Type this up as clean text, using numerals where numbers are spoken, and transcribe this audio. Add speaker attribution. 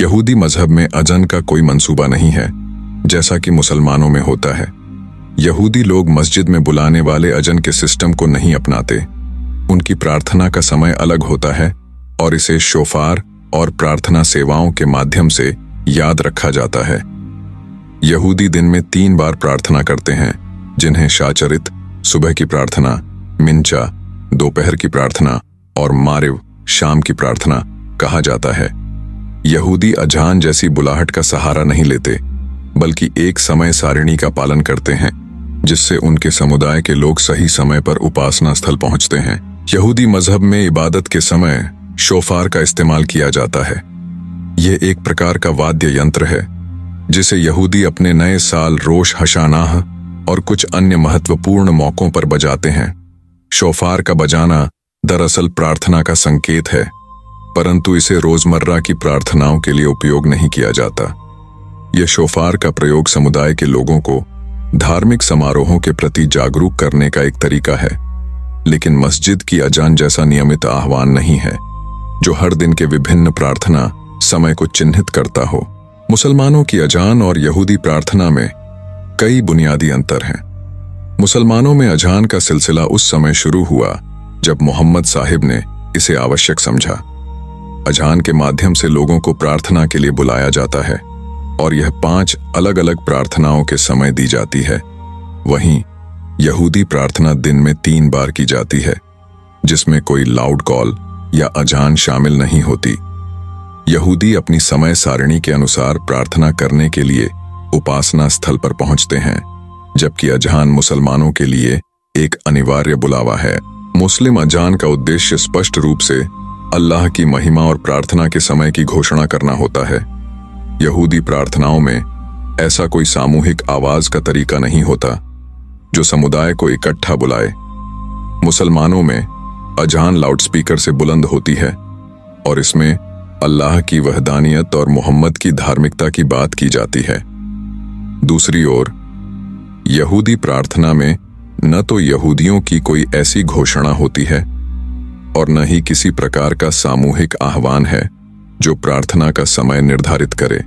Speaker 1: यहूदी मजहब में अजन का कोई मंसूबा नहीं है, जैसा कि मुसलमानों में होता है। यहूदी लोग मस्जिद में बुलाने वाले अजन के सिस्टम को नहीं अपनाते। उनकी प्रार्थना का समय अलग होता है और इसे शोफार और प्रार्थना सेवाओं के माध्यम से याद रखा जाता है। यहूदी दिन में 3 बार प्रार्थना करते हैं, जिन्हें शाचरित, सुबह की प्रार्थना, मिंचा, दोपहर की प्रार्थना और मारिव, शाम की प्रार्थना कहा जाता है। यहूदी अजान जैसी बुलाहट का सहारा नहीं लेते, बल्कि एक समय सारिणी का पालन करते हैं, जिससे उनके समुदाय के लोग सही समय पर उपासना स्थल पहुंचते हैं। यहूदी मजहब में इबादत के समय शोफार का इस्तेमाल किया जाता है। यह एक प्रकार का वाद्य यंत्र है, जिसे यहूदी अपने नए साल, रोश हशानाह और कुछ अन्य महत्वपूर्ण मौकों पर बजाते हैं। शोफार का बजाना दरअसल प्रार्थना का संकेत है, परंतु इसे रोजमर्रा की प्रार्थनाओं के लिए उपयोग नहीं किया जाता। यह शोफार का प्रयोग समुदाय के लोगों को धार्मिक समारोहों के प्रति जागरूक करने का एक तरीका है, लेकिन मस्जिद की अजान जैसा नियमित आह्वान नहीं है, जो हर दिन के विभिन्न प्रार्थना समय को चिन्हित करता हो। मुसलमानों की अजान और यहूदी प्रार्थना में कई बुनियादी अंतर हैं। मुसलमानों में अजान का सिलसिला उस समय शुरू हुआ जब मोहम्मद साहिब ने इसे आवश्यक समझा। अजान के माध्यम से लोगों को प्रार्थना के लिए बुलाया जाता है और यह 5 अलग अलग प्रार्थनाओं के समय दी जाती है। वहीं यहूदी प्रार्थना दिन में 3 बार की जाती है, जिसमें कोई लाउड कॉल या अजान शामिल नहीं होती। यहूदी अपनी समय सारिणी के अनुसार प्रार्थना करने के लिए उपासना स्थल पर पहुंचते हैं, जबकि अजान मुसलमानों के लिए एक अनिवार्य बुलावा है। मुस्लिम अजान का उद्देश्य स्पष्ट रूप से अल्लाह की महिमा और प्रार्थना के समय की घोषणा करना होता है। यहूदी प्रार्थनाओं में ऐसा कोई सामूहिक आवाज का तरीका नहीं होता जो समुदाय को इकट्ठा बुलाए। मुसलमानों में अजान लाउडस्पीकर से बुलंद होती है और इसमें अल्लाह की वहदानियत और मोहम्मद की धार्मिकता की बात की जाती है। दूसरी ओर यहूदी प्रार्थना में न तो यहूदियों की कोई ऐसी घोषणा होती है और न ही किसी प्रकार का सामूहिक आह्वान है जो प्रार्थना का समय निर्धारित करे।